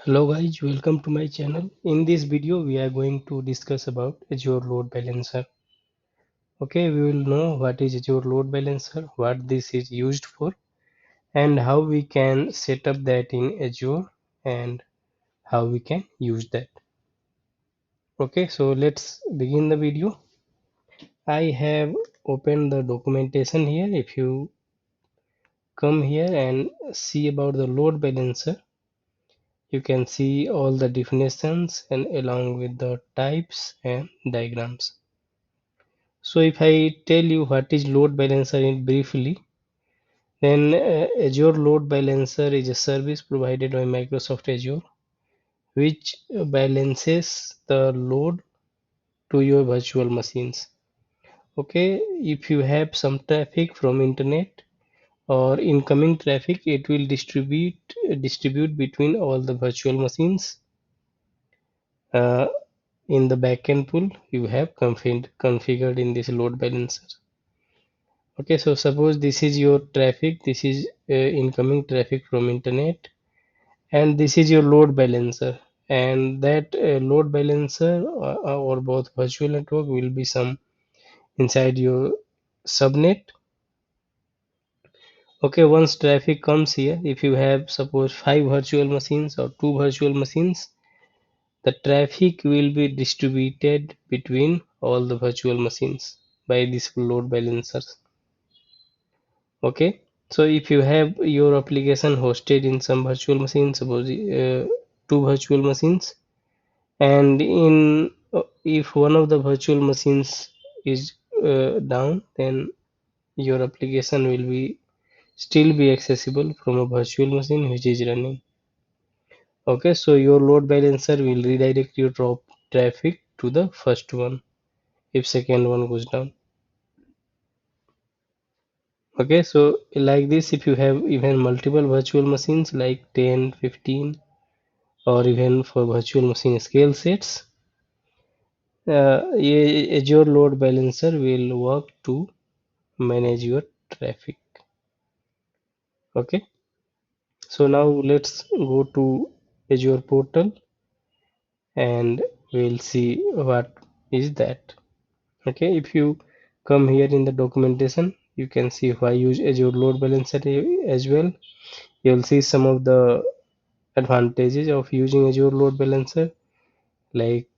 Hello guys, welcome to my channel. In this video we are going to discuss about Azure Load Balancer. Okay, we will know what is Azure Load Balancer, what this is used for, and how we can set up that in Azure and how we can use that. Okay, so let's begin the video. I have opened the documentation here. If you come here and see about the load balancer, you can see all the definitions and along with the types and diagrams. So if I tell you what is load balancer in briefly, then Azure Load Balancer is a service provided by Microsoft Azure which balances the load to your virtual machines. Okay, if you have some traffic from internet or incoming traffic, it will distribute between all the virtual machines. Uh, in the backend pool, you have configured in this load balancer. Okay, so suppose this is your traffic, this is incoming traffic from internet, and this is your load balancer, and that load balancer or both virtual network will be some inside your subnet. Okay, once traffic comes here, if you have suppose 5 virtual machines or 2 virtual machines, the traffic will be distributed between all the virtual machines by this load balancers. Okay, so if you have your application hosted in some virtual machine, suppose 2 virtual machines, and in if one of the virtual machines is down, then your application will be still be accessible from a virtual machine which is running. Okay, so your load balancer will redirect your drop traffic to the first one if second one goes down. Okay, so like this, if you have even multiple virtual machines like 10, 15, or even for virtual machine scale sets, Azure Load Balancer will work to manage your traffic. Okay, so now let's go to Azure portal and we'll see what is that. Okay, if you come here in the documentation, you can see if I use Azure Load Balancer as well. You'll see some of the advantages of using Azure Load Balancer, like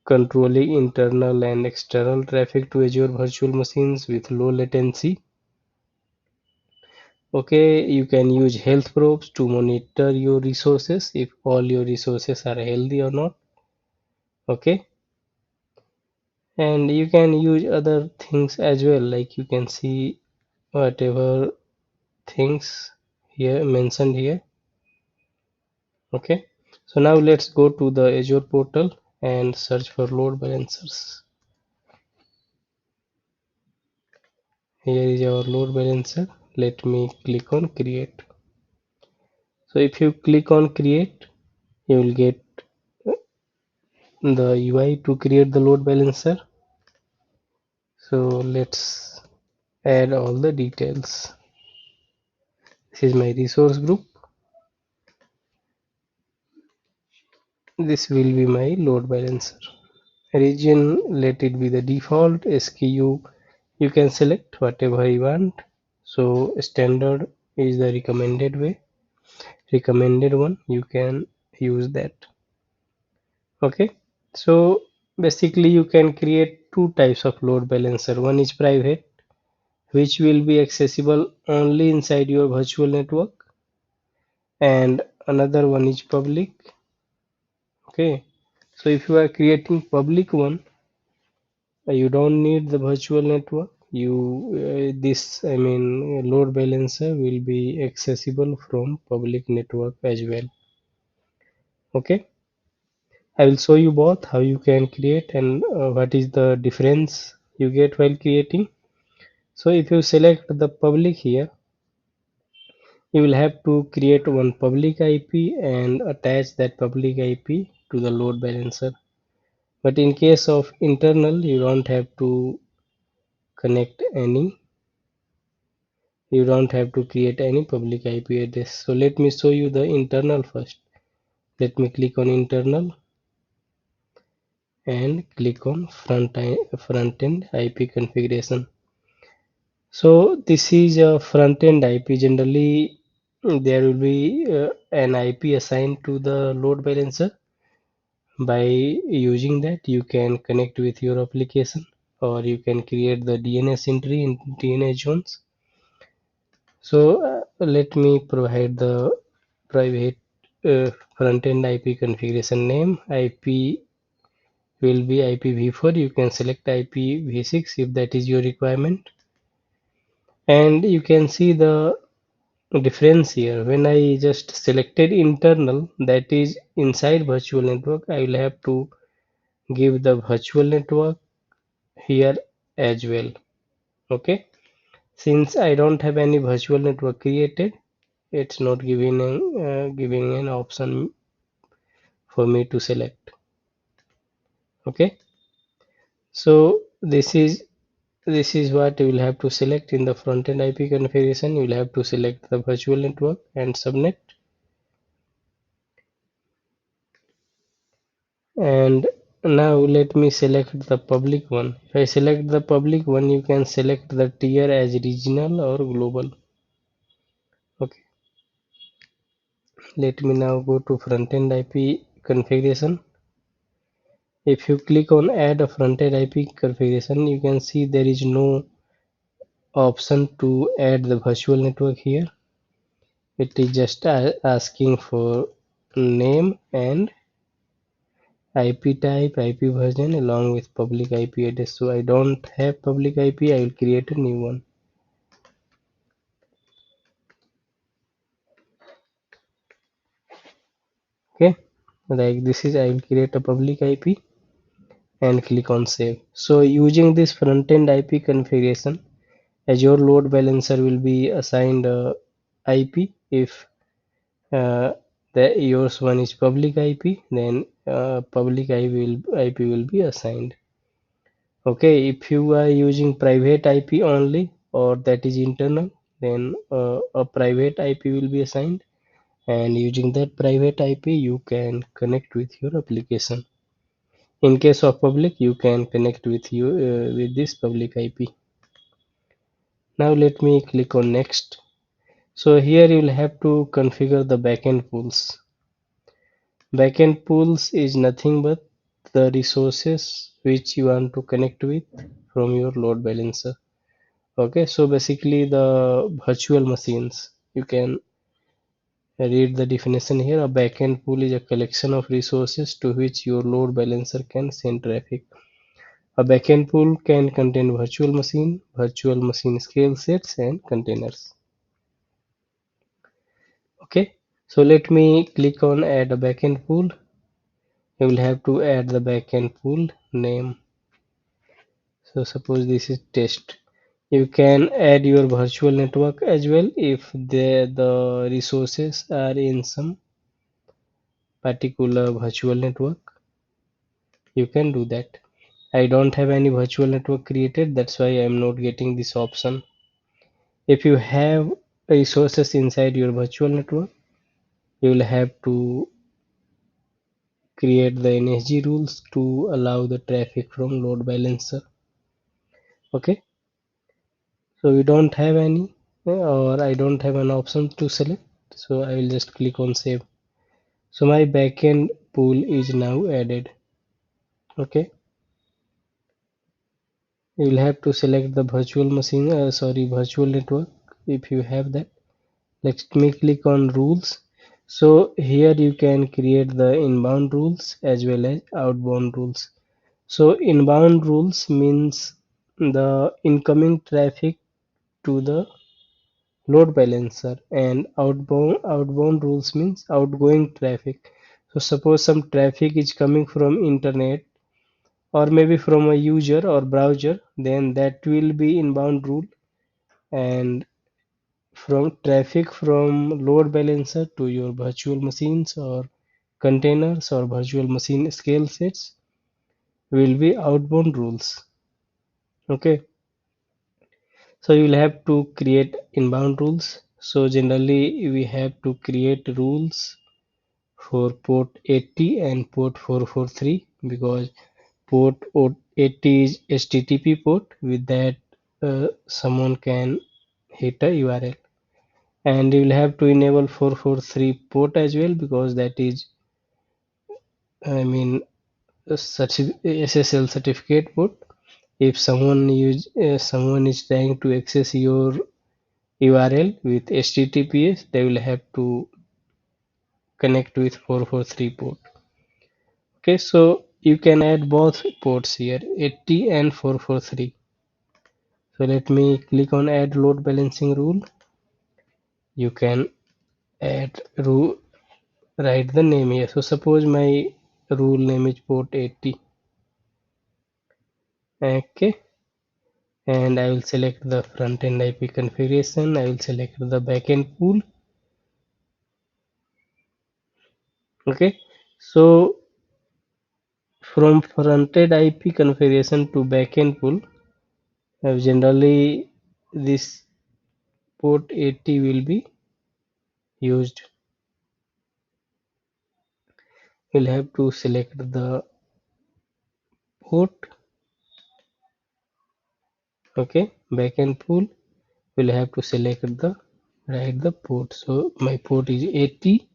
controlling internal and external traffic to Azure virtual machines with low latency. Okay, you can use health probes to monitor your resources if all your resources are healthy or not. Okay, and you can use other things as well, like you can see whatever things here mentioned here. Okay, so now let's go to the Azure portal and search for load balancers. Here is our load balancer. Let me click on create. So if you click on create, you will get the UI to create the load balancer. So let's add all the details. This is my resource group. This will be my load balancer. Region, let it be the default. SKU, you can select whatever you want. So standard is the recommended one. You can use that. Okay, so basically you can create two types of load balancer. One is private, which will be accessible only inside your virtual network, and another one is public. Okay, so if you are creating public one, you don't need the virtual network. You this I mean load balancer will be accessible from public network as well. Okay, I will show you both how you can create and what is the difference you get while creating. So if you select the public here, you will have to create one public IP and attach that public IP to the load balancer. But in case of internal, you don't have to connect any, you don't have to create any public IP address. So let me show you the internal first. Let me click on internal and click on front end IP configuration. So this is a front end IP. Generally, there will be an IP assigned to the load balancer. By using that, you can connect with your application, or you can create the DNS entry in DNS zones. So let me provide the private front-end IP configuration name. IP will be IPv4. You can select IPv6 if that is your requirement. And you can see the difference here. When I just selected internal, that is inside virtual network, I will have to give the virtual network here as well. Okay. Since I don't have any virtual network created, it's not giving an option for me to select. Okay, so this is what you will have to select in the front end IP configuration. You will have to select the virtual network and subnet. And now let me select the public one. If I select the public one, you can select the tier as regional or global. Okay, let me now go to front end IP configuration. If you click on add a front-end IP configuration, you can see there is no option to add the virtual network here. It is just asking for name and IP type, IP version along with public IP address. So I don't have public IP, I will create a new one. Okay, like this is, I will create a public IP and click on save. So using this front-end IP configuration, Azure load balancer will be assigned IP. If yours one is public IP, then public IP will be assigned. Okay, if you are using private IP only, or that is internal, then a private IP will be assigned, and using that private IP you can connect with your application. In case of public, you can connect with this public IP. Now let me click on next. So here you will have to configure the backend pools. Backend pools is nothing but the resources which you want to connect with from your load balancer. Okay, so basically the virtual machines. You can read the definition here. A backend pool is a collection of resources to which your load balancer can send traffic. A backend pool can contain virtual machine scale sets, and containers. Okay, so let me click on add a backend pool. You will have to add the backend pool name. So suppose this is test. You can add your virtual network as well if the resources are in some particular virtual network. You can do that. I don't have any virtual network created, that's why I'm not getting this option. If you have resources inside your virtual network, you will have to create the NSG rules to allow the traffic from load balancer. Okay, so we don't have any, or I don't have an option to select, so I will just click on save. So my backend pool is now added. Okay, you will have to select the virtual network if you have that. Let me click on rules. So here you can create the inbound rules as well as outbound rules. So inbound rules means the incoming traffic to the load balancer, and outbound rules means outgoing traffic. So suppose some traffic is coming from internet, or maybe from a user or browser, then that will be inbound rule. And from traffic from load balancer to your virtual machines or containers or virtual machine scale sets will be outbound rules. Okay, so you will have to create inbound rules. So generally we have to create rules for port 80 and port 443, because port 80 is HTTP port. With that, someone can hit a URL, and you will have to enable 443 port as well, because that is, I mean, such SSL certificate port. If someone is trying to access your URL with HTTPS, they will have to connect with 443 port. Okay, so you can add both ports here, 80 and 443. So let me click on add load balancing rule. You can add rule, write the name here. So suppose my rule name is port 80. Okay, and I will select the front end IP configuration. I will select the backend pool. Okay, so from front end IP configuration to backend pool, generally this port 80 will be used. We'll have to select the port. Okay, backend pool, we'll have to select the write the port. So my port is 80,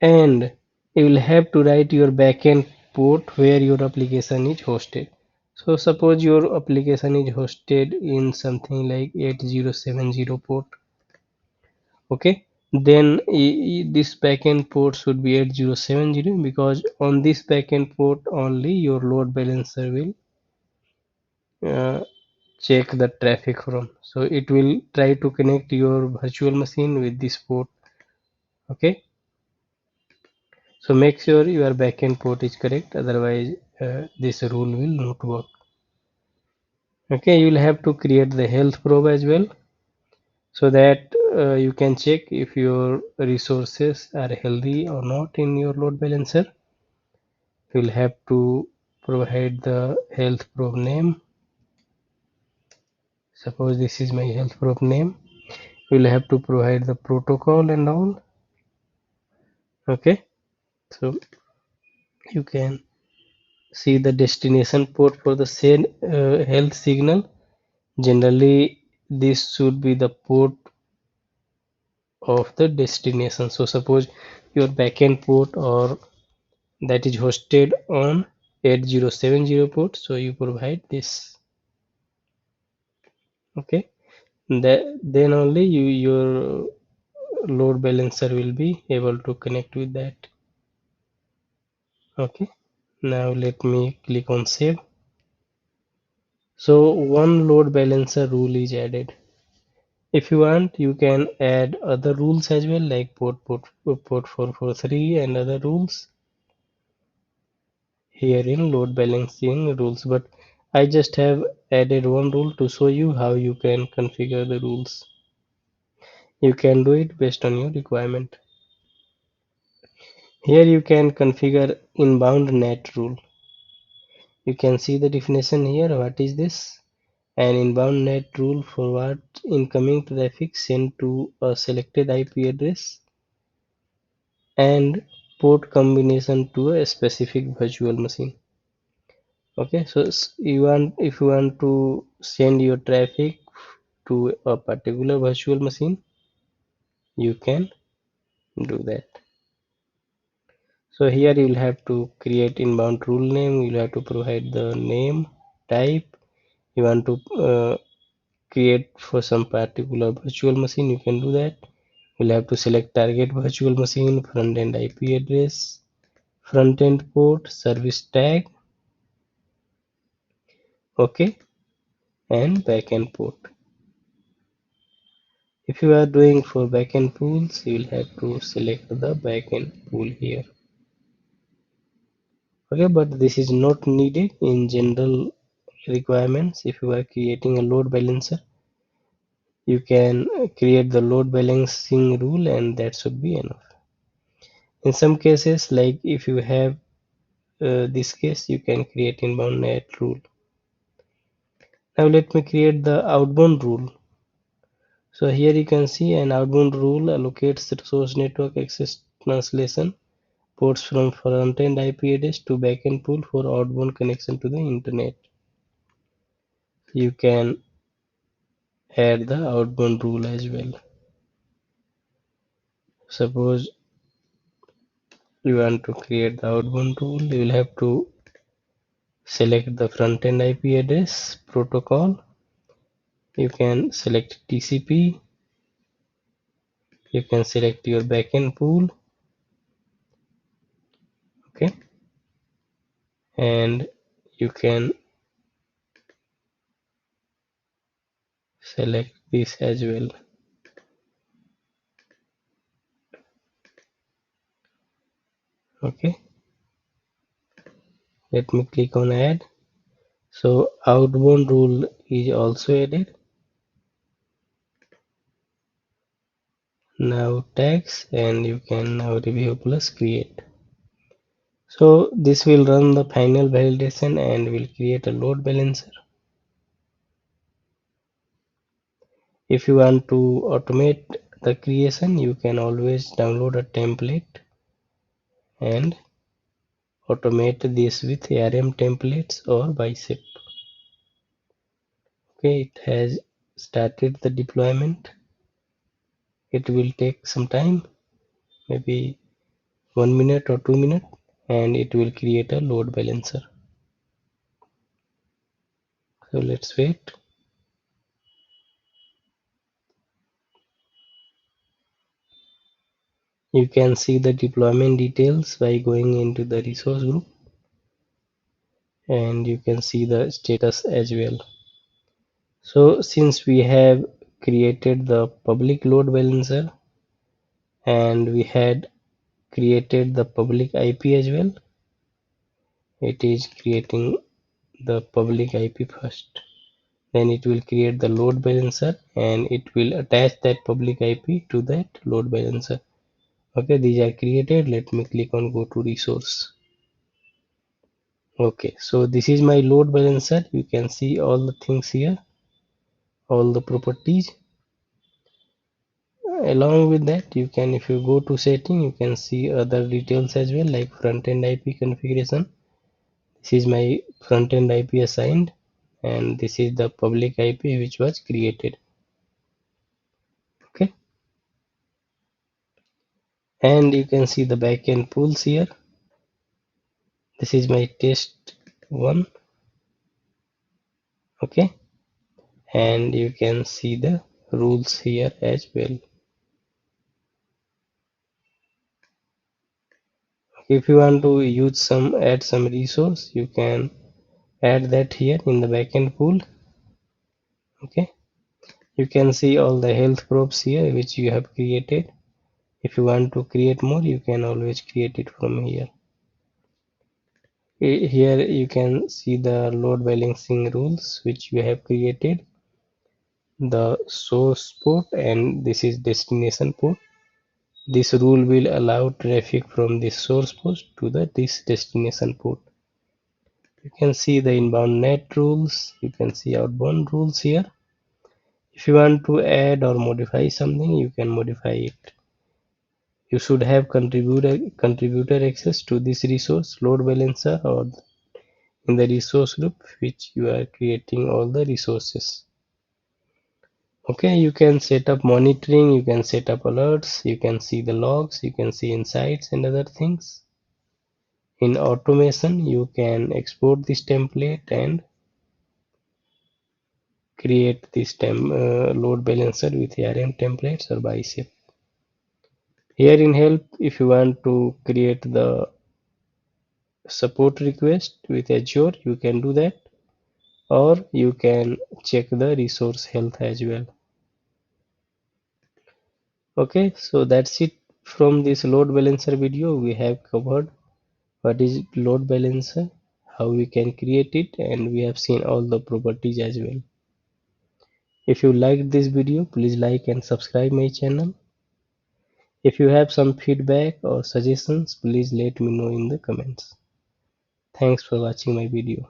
and you will have to write your backend port where your application is hosted. So suppose your application is hosted in something like 8070 port. Okay, then this backend port should be 8070, because on this backend port only your load balancer will uh, check the traffic from. So it will try to connect your virtual machine with this port. Okay, so make sure your backend port is correct, otherwise this rule will not work. Okay, you will have to create the health probe as well, so that you can check if your resources are healthy or not in your load balancer. You will have to provide the health probe name. Suppose this is my health probe name. You will have to provide the protocol and all. Okay, so you can see the destination port for the same health signal. Generally this should be the port of the destination. So suppose your backend port or that is hosted on 8070 port, so you provide this. Okay, then only your load balancer will be able to connect with that. Okay, now let me click on save. So one load balancer rule is added. If you want, you can add other rules as well, like port 443 and other rules here in load balancing rules, but I just have added one rule to show you how you can configure the rules. You can do it based on your requirement. Here you can configure inbound net rule. You can see the definition here. What is this? An inbound net rule forward incoming traffic sent to a selected IP address and port combination to a specific virtual machine. Okay, so you want, if you want to send your traffic to a particular virtual machine, you can do that. So here you will have to create inbound rule name. You will have to provide the name, type. You want to create for some particular virtual machine, you can do that. You'll have to select target virtual machine, front end IP address, front end port, service tag, okay, and backend port. If you are doing for backend pools, you will have to select the backend pool here. Okay, but this is not needed in general requirements. If you are creating a load balancer, you can create the load balancing rule, and that should be enough. In some cases, like if you have this case, you can create inbound net rule. Now let me create the outbound rule. So here you can see an outbound rule allocates resource network access translation ports from front-end IP address to backend pool for outbound connection to the internet. You can add the outbound rule as well. Suppose you want to create the outbound rule, you will have to select the front-end IP address protocol. You can select TCP. You can select your backend pool. Okay, and you can select this as well. Okay, let me click on add. So outbound rule is also added. Now tags, and you can now review plus create. So this will run the final validation and will create a load balancer. If you want to automate the creation, you can always download a template and automate this with ARM templates or Bicep. Okay, it has started the deployment. It will take some time, maybe 1 minute or 2 minutes, and it will create a load balancer. So let's wait. You can see the deployment details by going into the resource group, and you can see the status as well. So since we have created the public load balancer and we had created the public IP as well, it is creating the public IP first. Then it will create the load balancer and it will attach that public IP to that load balancer. Okay, these are created. Let me click on go to resource. Okay, so this is my load balancer. You can see all the things here, all the properties. Along with that, you can, if you go to setting, you can see other details as well, like front-end IP configuration. This is my front-end IP assigned, and this is the public IP which was created. Okay, and you can see the backend pools here. This is my test one. Okay, and you can see the rules here as well. If you want to use add some resource, you can add that here in the backend pool. Okay, you can see all the health probes here which you have created. If you want to create more, you can always create it from here. Here you can see the load balancing rules which you have created, the source port, and this is destination port. This rule will allow traffic from this source port to this destination port. You can see the inbound net rules. You can see outbound rules here. If you want to add or modify something, you can modify it. You should have contributor access to this resource load balancer or in the resource group which you are creating all the resources. Okay, you can set up monitoring, you can set up alerts, you can see the logs, you can see insights and other things. In automation, you can export this template and create this load balancer with ARM templates or Bicep. Here in help, if you want to create the support request with Azure, you can do that, or you can check the resource health as well. Okay, so that's it from this load balancer video. We have covered what is load balancer, how we can create it, and we have seen all the properties as well. If you liked this video, please like and subscribe my channel. If you have some feedback or suggestions, please let me know in the comments. Thanks for watching my video.